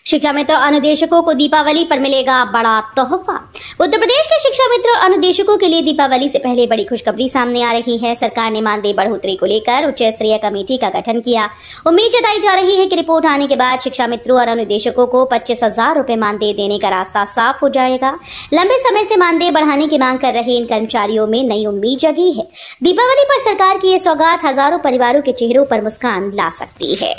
शिक्षा मित्र अनुदेशकों को दीपावली पर मिलेगा बड़ा तोहफा। उत्तर प्रदेश के शिक्षा मित्र अनुदेशकों के लिए दीपावली से पहले बड़ी खुशखबरी सामने आ रही है। सरकार ने मानदेय बढ़ोतरी को लेकर उच्च स्तरीय कमेटी का गठन किया। उम्मीद जताई जा रही है कि रिपोर्ट आने के बाद शिक्षा मित्रों और अनुदेशकों को 25,000 रुपए मानदेय देने का रास्ता साफ हो जाएगा। लंबे समय से मानदेय बढ़ाने की मांग कर रहे इन कर्मचारियों में नई उम्मीद जगी है। दीपावली पर सरकार की ये सौगात हजारों परिवारों के चेहरों पर मुस्कान ला सकती है।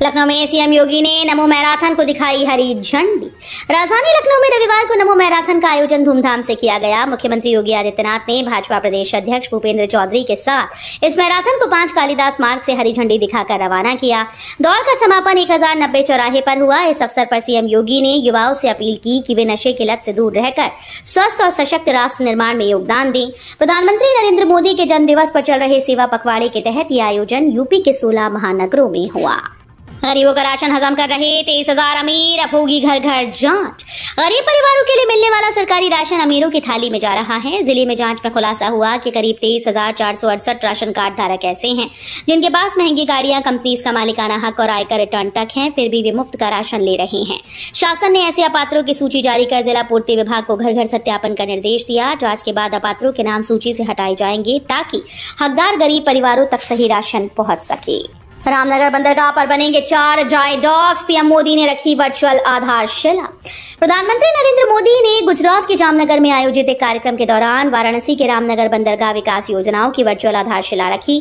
लखनऊ में सीएम योगी ने नमो मैराथन को दिखाई हरी झंडी। राजधानी लखनऊ में रविवार को नमो मैराथन का आयोजन धूमधाम से किया गया। मुख्यमंत्री योगी आदित्यनाथ ने भाजपा प्रदेश अध्यक्ष भूपेंद्र चौधरी के साथ इस मैराथन को 5 कालिदास मार्ग से हरी झंडी दिखाकर रवाना किया। दौड़ का समापन 1090 चौराहे पर हुआ। इस अवसर पर सीएम योगी ने युवाओं से अपील की कि वे नशे की लत से दूर रहकर स्वस्थ और सशक्त राष्ट्र निर्माण में योगदान दें। प्रधानमंत्री नरेंद्र मोदी के जन्म दिवस पर चल रहे सेवा पखवाड़े के तहत यह आयोजन यूपी के 16 महानगरों में हुआ। गरीबों का राशन हजम कर रहे 23,000 अमीर, अब होगी घर घर जांच। गरीब परिवारों के लिए मिलने वाला सरकारी राशन अमीरों की थाली में जा रहा है। जिले में जांच में खुलासा हुआ कि करीब 23,468 राशन कार्ड धारक ऐसे हैं जिनके पास महंगी गाड़ियां, कंपनीज का मालिकाना हक और आयकर रिटर्न तक है, फिर भी वे मुफ्त का राशन ले रहे हैं। शासन ने ऐसे अपात्रों की सूची जारी कर जिला पूर्ति विभाग को घर घर सत्यापन का निर्देश दिया। जांच के बाद अपात्रों के नाम सूची से हटाए जाएंगे ताकि हकदार गरीब परिवारों तक सही राशन पहुंच सके। रामनगर बंदरगाह पर बनेंगे 4 ड्राई डॉक्स। पीएम मोदी ने रखी वर्चुअल आधारशिला। प्रधानमंत्री नरेंद्र मोदी ने गुजरात के जामनगर में आयोजित एक कार्यक्रम के दौरान वाराणसी के रामनगर बंदरगाह विकास योजनाओं की वर्चुअल आधारशिला रखी।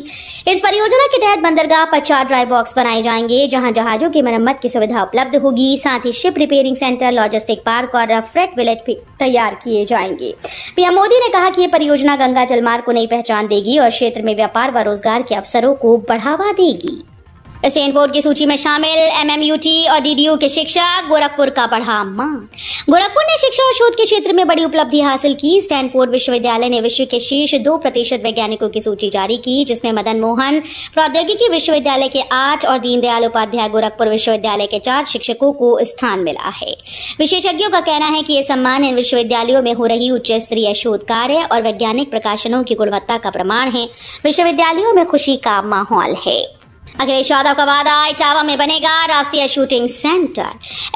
इस परियोजना के तहत बंदरगाह पर 4 ड्राई बॉक्स बनाए जाएंगे जहां जहाजों की मरम्मत की सुविधा उपलब्ध होगी। साथ ही ship repairing centre, logistic park और फ्रेट विलेज भी तैयार किए जाएंगे। पीएम मोदी ने कहा कि यह परियोजना गंगा जलमार्ग को नई पहचान देगी और क्षेत्र में व्यापार व रोजगार के अवसरों को बढ़ावा देगी। स्टैनफोर्ड की सूची में शामिल एमएमयूटी और डीडीयू के शिक्षक, गोरखपुर का बढ़ा मान। गोरखपुर ने शिक्षा और शोध के क्षेत्र में बड़ी उपलब्धि हासिल की। स्टैनफोर्ड विश्वविद्यालय ने विश्व के शीर्ष 2% वैज्ञानिकों की सूची जारी की, जिसमें मदन मोहन प्रौद्योगिकी विश्वविद्यालय के 8 और दीनदयाल उपाध्याय गोरखपुर विश्वविद्यालय के 4 शिक्षकों को स्थान मिला है। विशेषज्ञों का कहना है कि ये सम्मान इन विश्वविद्यालयों में हो रही उच्च स्तरीय शोध कार्य और वैज्ञानिक प्रकाशनों की गुणवत्ता का प्रमाण है। विश्वविद्यालयों में खुशी का माहौल है। अखिलेश यादव का वादा, इटावा में बनेगा राष्ट्रीय शूटिंग सेंटर।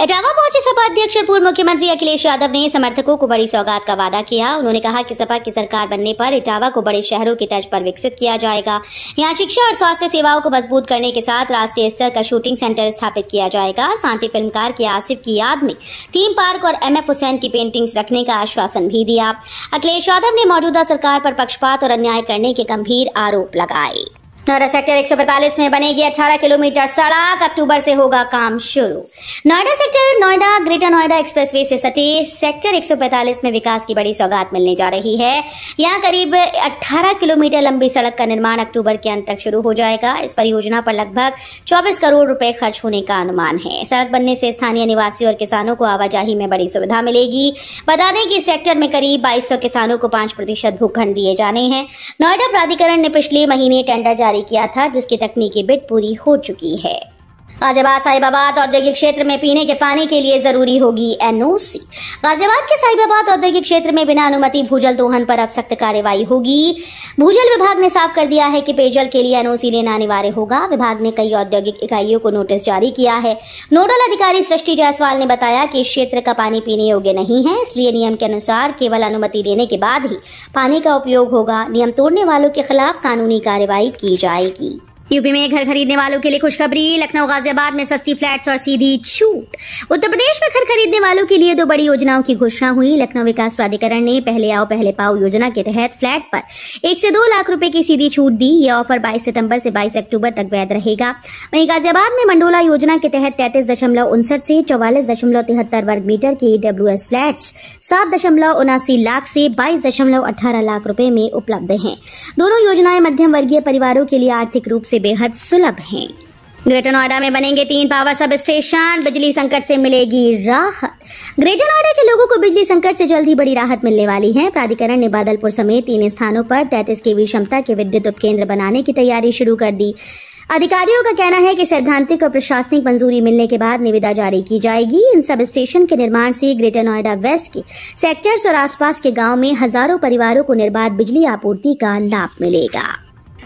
इटावा पहुंचे सपा अध्यक्ष और पूर्व मुख्यमंत्री अखिलेश यादव ने समर्थकों को बड़ी सौगात का वादा किया। उन्होंने कहा कि सपा की सरकार बनने पर इटावा को बड़े शहरों की तर्ज पर विकसित किया जाएगा। यहां शिक्षा और स्वास्थ्य सेवाओं को मजबूत करने के साथ राष्ट्रीय स्तर का शूटिंग सेंटर स्थापित किया जाएगा। साथ ही फिल्मकार के आसिफ की याद में थीम पार्क और एमएफ हुसैन की पेंटिंग्स रखने का आश्वासन भी दिया। अखिलेश यादव ने मौजूदा सरकार पर पक्षपात और अन्याय करने के गंभीर आरोप लगाए। नोएडा सेक्टर 145 में बनेगी 18 किलोमीटर सड़क। अक्टूबर से होगा काम शुरू। Noida sector Noida greater Noida expressway से सटे सेक्टर 145 में विकास की बड़ी सौगात मिलने जा रही है। यहां करीब 18 किलोमीटर लंबी सड़क का निर्माण अक्टूबर के अंत तक शुरू हो जाएगा। इस परियोजना पर लगभग 24 करोड़ रुपए खर्च होने का अनुमान है। सड़क बनने से स्थानीय निवासियों और किसानों को आवाजाही में बड़ी सुविधा मिलेगी। बता दें कि इस सेक्टर में करीब 2200 किसानों को 5% भूखंड दिए जाने हैं। नोएडा प्राधिकरण ने पिछले महीने टेंडर जारी किया था, जिसकी तकनीकी बिड पूरी हो चुकी है। गाजियाबाद साहिबाबाद औद्योगिक क्षेत्र में पीने के पानी के लिए जरूरी होगी एनओसी। गाजियाबाद के साहिबाबाद औद्योगिक क्षेत्र में बिना अनुमति भूजल दोहन पर अब सख्त कार्रवाई होगी। भूजल विभाग ने साफ कर दिया है कि पेयजल के लिए एनओसी लेना अनिवार्य होगा। विभाग ने कई औद्योगिक इकाइयों को नोटिस जारी किया है। नोडल अधिकारी सृष्टि जायसवाल ने बताया कि इस क्षेत्र का पानी पीने योग्य नहीं है, इसलिए नियम के अनुसार केवल अनुमति देने के बाद ही पानी का उपयोग होगा। नियम तोड़ने वालों के खिलाफ कानूनी कार्रवाई की जाएगी। यूपी में घर खरीदने वालों के लिए खुशखबरी। लखनऊ गाजियाबाद में सस्ती फ्लैट्स और सीधी छूट। उत्तर प्रदेश में घर खरीदने वालों के लिए 2 बड़ी योजनाओं की घोषणा हुई। लखनऊ विकास प्राधिकरण ने पहले आओ पहले पाओ योजना के तहत फ्लैट पर 1 से 2 लाख रुपए की सीधी छूट दी। यह ऑफर 22 सितंबर से 22 अक्टूबर तक वैध रहेगा। वहीं गाजियाबाद में मंडोला योजना के तहत 33.59 से 44.73 वर्ग मीटर के ईडब्ल्यूएस फ्लैट्स 7.79 लाख से 22.18 लाख रुपए में उपलब्ध हैं। दोनों योजनाएं मध्यम वर्गीय परिवारों के लिए आर्थिक रूप से बेहद सुलभ हैं। ग्रेटर नोएडा में बनेंगे 3 पावर सब स्टेशन। बिजली संकट से मिलेगी राहत। ग्रेटर नोएडा के लोगों को बिजली संकट से जल्द ही बड़ी राहत मिलने वाली है। प्राधिकरण ने बादलपुर समेत 3 स्थानों पर 33 केवी क्षमता के विद्युत उपकेंद्र बनाने की तैयारी शुरू कर दी। अधिकारियों का कहना है कि सैद्धांतिक और प्रशासनिक मंजूरी मिलने के बाद निविदा जारी की जाएगी। इन सब स्टेशन के निर्माण से ग्रेटर नोएडा वेस्ट के सेक्टर्स और आसपास के गांव में हजारों परिवारों को निर्बाध बिजली आपूर्ति का लाभ मिलेगा।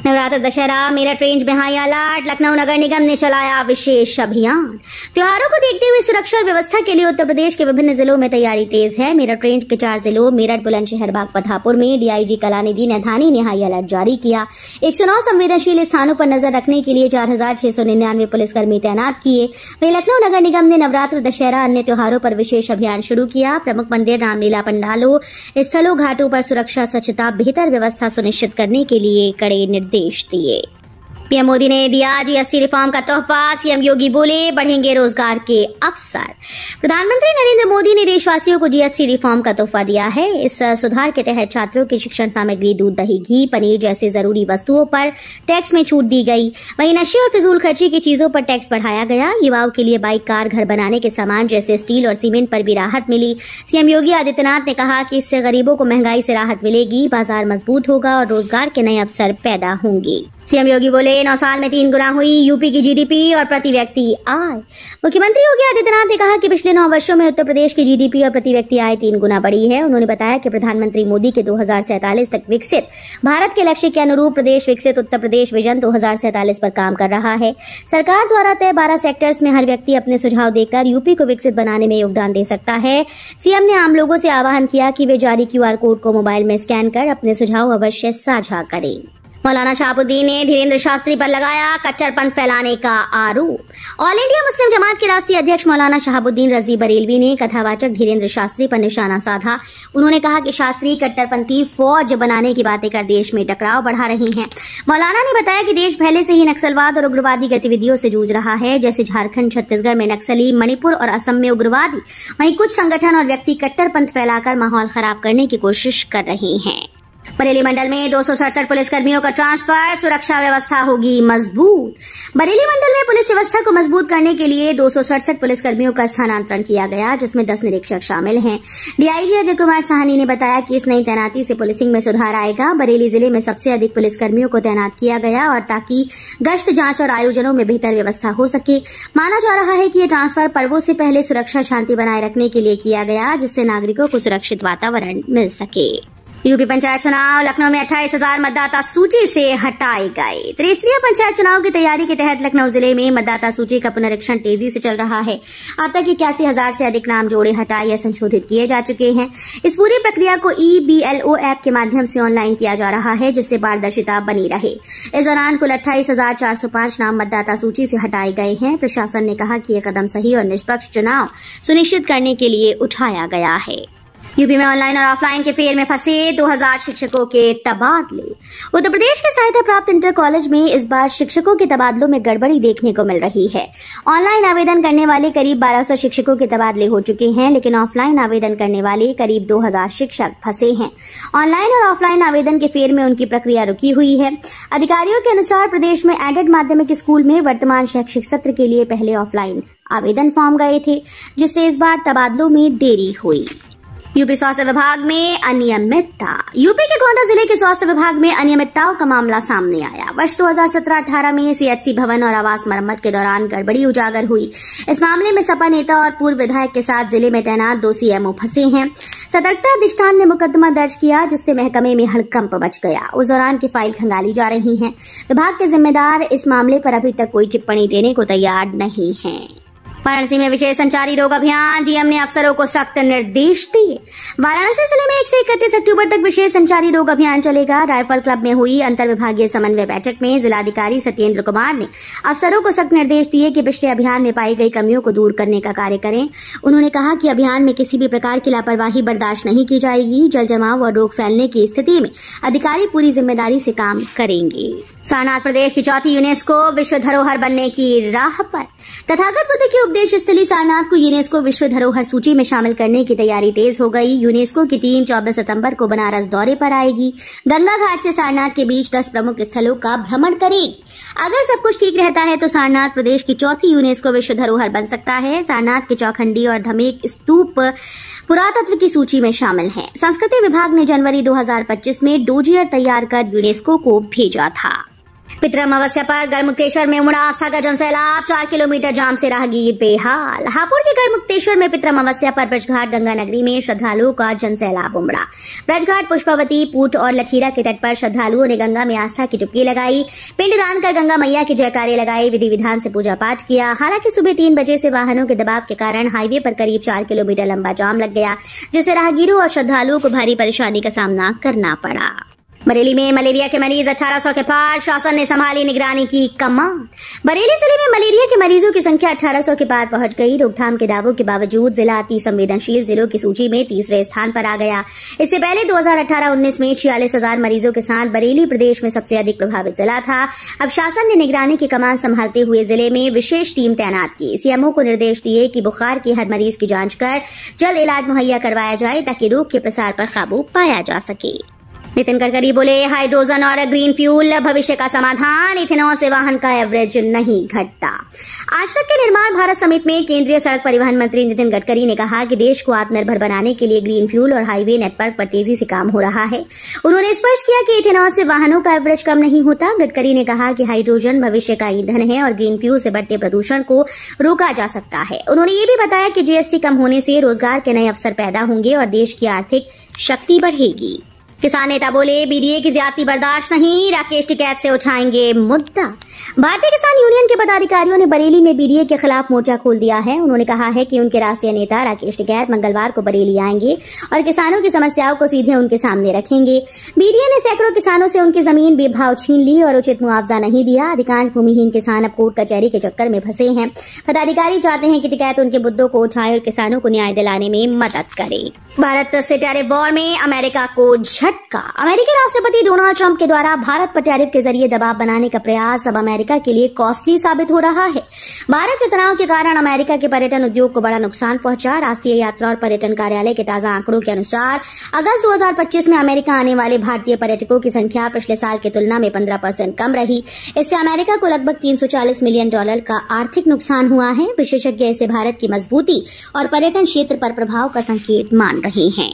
नवरात्र दशहरा, मेरठ रेंज में हाई अलर्ट। लखनऊ नगर निगम ने चलाया विशेष अभियान। त्योहारों को देखते हुए सुरक्षा और व्यवस्था के लिए उत्तर प्रदेश के विभिन्न जिलों में तैयारी तेज है। मेरठ रेंज के 4 जिलों मेरठ, बुलंदशहर, बागपतपुर में डीआईजी कलानिधि नैथानी ने हाई अलर्ट जारी किया। 109 संवेदनशील स्थानों पर नजर रखने के लिए 4699 पुलिसकर्मी तैनात किए। वहीं लखनऊ नगर निगम ने नवरात्र, दशहरा, अन्य त्योहारों पर विशेष अभियान शुरू किया। प्रमुख मंदिर, रामलीला पंडालों, स्थलों, घाटों पर सुरक्षा, स्वच्छता, बेहतर व्यवस्था सुनिश्चित करने के लिए कड़े निर्देश दिए। पीएम मोदी ने दिया जीएसटी रिफॉर्म का तोहफा। सीएम योगी बोले, बढ़ेंगे रोजगार के अवसर। प्रधानमंत्री नरेंद्र मोदी ने देशवासियों को जीएसटी रिफॉर्म का तोहफा दिया है। इस सुधार के तहत छात्रों की शिक्षण सामग्री, दूध, दही, घी, पनीर जैसे जरूरी वस्तुओं पर टैक्स में छूट दी गई। वहीं नशे और फिजूल खर्ची की चीजों पर टैक्स बढ़ाया गया। युवाओं के लिए बाइक, कार, घर बनाने के सामान जैसे स्टील और सीमेंट पर भी राहत मिली। सीएम योगी आदित्यनाथ ने कहा कि इससे गरीबों को महंगाई से राहत मिलेगी, बाजार मजबूत होगा और रोजगार के नए अवसर पैदा होंगे। सीएम योगी बोले, 9 साल में 3 गुना हुई यूपी की जीडीपी और प्रति व्यक्ति आय। मुख्यमंत्री योगी आदित्यनाथ ने कहा कि पिछले 9 वर्षों में उत्तर प्रदेश की जीडीपी और प्रति व्यक्ति आय 3 गुना बढ़ी है। उन्होंने बताया कि प्रधानमंत्री मोदी के 2047 तक विकसित भारत के लक्ष्य के अनुरूप प्रदेश विकसित उत्तर प्रदेश विजन 2047 पर काम कर रहा है। सरकार द्वारा तय 12 सेक्टर्स में हर व्यक्ति अपने सुझाव देकर यूपी को विकसित बनाने में योगदान दे सकता है। सीएम ने आम लोगों से आह्वान किया कि वे जारी QR कोड को मोबाइल में स्कैन कर अपने सुझाव अवश्य साझा करें। मौलाना शहाबुद्दीन ने धीरेन्द्र शास्त्री पर लगाया कट्टरपंथ फैलाने का आरोप। ऑल इंडिया मुस्लिम जमात के राष्ट्रीय अध्यक्ष मौलाना शहाबुद्दीन रजी बरेलवी ने कथावाचक धीरेन्द्र शास्त्री पर निशाना साधा। उन्होंने कहा कि शास्त्री कट्टरपंथी फौज बनाने की बातें कर देश में टकराव बढ़ा रही हैं। मौलाना ने बताया कि देश पहले से ही नक्सलवाद और उग्रवादी गतिविधियों से जूझ रहा है, जैसे झारखंड, छत्तीसगढ़ में नक्सली, मणिपुर और असम में उग्रवादी। वहीं कुछ संगठन और व्यक्ति कट्टरपंथ फैलाकर माहौल खराब करने की कोशिश कर रहे हैं। बरेली मंडल में 267 पुलिसकर्मियों का ट्रांसफर, सुरक्षा व्यवस्था होगी मजबूत। बरेली मंडल में पुलिस व्यवस्था को मजबूत करने के लिए 267 पुलिसकर्मियों का स्थानांतरण किया गया, जिसमें 10 निरीक्षक शामिल हैं। डीआईजी अजय कुमार साहनी ने बताया कि इस नई तैनाती से पुलिसिंग में सुधार आएगा। बरेली जिले में सबसे अधिक पुलिसकर्मियों को तैनात किया गया और ताकि गश्त, जांच और आयोजनों में बेहतर व्यवस्था हो सके। माना जा रहा है कि ये ट्रांसफर पर्वों से पहले सुरक्षा शांति बनाए रखने के लिए किया गया, जिससे नागरिकों को सुरक्षित वातावरण मिल सके। यूपी पंचायत चुनाव, लखनऊ में 28,000 मतदाता सूची से हटाए गए। त्रिस्तरीय पंचायत चुनाव की तैयारी के तहत लखनऊ जिले में मतदाता सूची का पुनरीक्षण तेजी से चल रहा है। अब तक 81,000 से अधिक नाम जोड़े, हटाए या संशोधित किए जा चुके हैं। इस पूरी प्रक्रिया को EBLO ऐप के माध्यम से ऑनलाइन किया जा रहा है, जिससे पारदर्शिता बनी रहे। इस दौरान कुल 28,405 नाम मतदाता सूची से हटाए गए हैं। प्रशासन ने कहा कि यह कदम सही और निष्पक्ष चुनाव सुनिश्चित करने के लिए उठाया गया है। यूपी में ऑनलाइन और ऑफलाइन के फेर में फंसे 2000 शिक्षकों के तबादले। उत्तर प्रदेश के सहायता प्राप्त इंटर कॉलेज में इस बार शिक्षकों के तबादलों में गड़बड़ी देखने को मिल रही है। ऑनलाइन आवेदन करने वाले करीब 1200 शिक्षकों के तबादले हो चुके हैं, लेकिन ऑफलाइन आवेदन करने वाले करीब 2000 शिक्षक फंसे हैं। ऑनलाइन और ऑफलाइन आवेदन के फेर में उनकी प्रक्रिया रुकी हुई है। अधिकारियों के अनुसार प्रदेश में एडेड माध्यमिक स्कूल में वर्तमान शैक्षिक सत्र के लिए पहले ऑफलाइन आवेदन फॉर्म गए थे, जिससे इस बार तबादलों में देरी हुई। यूपी स्वास्थ्य विभाग में अनियमितता। यूपी के गोंडा जिले के स्वास्थ्य विभाग में अनियमितताओं का मामला सामने आया। वर्ष 2017-18 में CHC भवन और आवास मरम्मत के दौरान गड़बड़ी उजागर हुई। इस मामले में सपा नेता और पूर्व विधायक के साथ जिले में तैनात 2 CMO फंसे हैं। सतर्कता अधिष्ठान ने मुकदमा दर्ज किया, जिससे महकमे में हड़कंप मच गया। उस दौरान की फाइल खंगाली जा रही है। विभाग के जिम्मेदार इस मामले पर अभी तक कोई टिप्पणी देने को तैयार नहीं है। वाराणसी में विशेष संचारी रोग अभियान, डीएम ने अफसरों को सख्त निर्देश दिए। वाराणसी जिले में 1 से 31 अक्टूबर तक विशेष संचारी रोग अभियान चलेगा। राइफल क्लब में हुई अंतर विभागीय समन्वय बैठक में जिलाधिकारी सत्येंद्र कुमार ने अफसरों को सख्त निर्देश दिए कि पिछले अभियान में पाई गई कमियों को दूर करने का कार्य करें। उन्होंने कहा कि अभियान में किसी भी प्रकार की लापरवाही बर्दाश्त नहीं की जाएगी। जल जमाव और रोग फैलने की स्थिति में अधिकारी पूरी जिम्मेदारी से काम करेंगे। सारनाथ प्रदेश की चौथी यूनेस्को विश्व धरोहर बनने की राह पर। तथागत बुद्ध की उपदेश स्थली सारनाथ को यूनेस्को विश्व धरोहर सूची में शामिल करने की तैयारी तेज हो गई। यूनेस्को की टीम 24 सितंबर को बनारस दौरे पर आएगी। गंगा घाट से सारनाथ के बीच 10 प्रमुख स्थलों का भ्रमण करेगी। अगर सब कुछ ठीक रहता है तो सारनाथ प्रदेश की चौथी यूनेस्को विश्व धरोहर बन सकता है। सारनाथ के चौखंडी और धमेक स्तूप पुरातत्व की सूची में शामिल हैं। संस्कृति विभाग ने जनवरी 2025 में डोजियर तैयार कर यूनेस्को को भेजा था। पितृ अमावस्या पर गढ़मुक्तेश्वर में उमड़ा आस्था का जनसैलाब, 4 किलोमीटर जाम से राहगीर बेहाल। हापुड़ के गढ़मुक्तेश्वर में पितृ अमावस्या पर ब्रजघाट गंगा नगरी में श्रद्धालुओं का जनसैलाब उमड़ा। ब्रजघाट, पुष्पावती, पूट और लठीरा के तट पर श्रद्धालुओं ने गंगा में आस्था की डुबकी लगाई, पिंडदान कर गंगा मैया की जयकारे लगाई, विधि विधान से पूजा पाठ किया। हालांकि सुबह 3 बजे से वाहनों के दबाव के कारण हाईवे पर करीब 4 किलोमीटर लंबा जाम लग गया, जिससे राहगीरों और श्रद्धालुओं को भारी परेशानी का सामना करना पड़ा। बरेली में मलेरिया के मरीज 1800 के पार, शासन ने संभाली निगरानी की कमान। बरेली जिले में मलेरिया के मरीजों की संख्या 1800 के पार पहुंच गई। रोकथाम के दावों के बावजूद जिला अति संवेदनशील जिलों की सूची में तीसरे स्थान पर आ गया। इससे पहले 2018-19 में 46,000 मरीजों के साथ बरेली प्रदेश में सबसे अधिक प्रभावित जिला था। अब शासन ने निगरानी की कमान संभालते हुए जिले में विशेष टीम तैनात की। सीएमओ को निर्देश दिए कि बुखार के हर मरीज की जांच कर जल्द इलाज मुहैया करवाया जाए ताकि रोग के प्रसार पर काबू पाया जा सके। नितिन गडकरी बोले, हाइड्रोजन और ग्रीन फ्यूल भविष्य का समाधान, इथेनॉल से वाहन का एवरेज नहीं घटता। आज तक के निर्माण भारत समिट में केंद्रीय सड़क परिवहन मंत्री नितिन गडकरी ने कहा कि देश को आत्मनिर्भर बनाने के लिए ग्रीन फ्यूल और हाईवे नेटवर्क पर तेजी से काम हो रहा है। उन्होंने स्पष्ट किया कि इथेनॉल से वाहनों का एवरेज कम नहीं होता। गडकरी ने कहा कि हाइड्रोजन भविष्य का ईंधन है और ग्रीन फ्यूल से बढ़ते प्रदूषण को रोका जा सकता है। उन्होंने ये भी बताया कि जीएसटी कम होने से रोजगार के नए अवसर पैदा होंगे और देश की आर्थिक शक्ति बढ़ेगी। किसान नेता बोले, बीडीए की ज्यादती बर्दाश्त नहीं, राकेश टिकैत से उठाएंगे मुद्दा। भारतीय किसान यूनियन के पदाधिकारियों ने बरेली में बीडीए के खिलाफ मोर्चा खोल दिया है। उन्होंने कहा है कि उनके राष्ट्रीय नेता राकेश टिकैत मंगलवार को बरेली आएंगे और किसानों की समस्याओं को सीधे उनके सामने रखेंगे। बीडीए ने सैकड़ों किसानों से उनकी जमीन बेभाव छीन ली और उचित मुआवजा नहीं दिया। अधिकांश भूमिहीन किसान अब कोर्ट कचहरी के चक्कर में फंसे हैं। पदाधिकारी चाहते हैं कि टिकैत उनके मुद्दों को उठाए और किसानों को न्याय दिलाने में मदद करे। भारत से टैरिफ वॉर में अमेरिका को झटका। अमेरिकी राष्ट्रपति डोनाल्ड ट्रंप के द्वारा भारत पर टैरिफ के जरिए दबाव बनाने का प्रयास अब अमेरिका के लिए कॉस्टली साबित हो रहा है। भारत से तनाव के कारण अमेरिका के पर्यटन उद्योग को बड़ा नुकसान पहुंचा। राष्ट्रीय यात्रा और पर्यटन कार्यालय के ताजा आंकड़ों के अनुसार अगस्त 2025 में अमेरिका आने वाले भारतीय पर्यटकों की संख्या पिछले साल की तुलना में 15% कम रही। इससे अमेरिका को लगभग $340 मिलियन का आर्थिक नुकसान हुआ है। विशेषज्ञ इसे भारत की मजबूती और पर्यटन क्षेत्र पर प्रभाव का संकेत मान रहे हैं।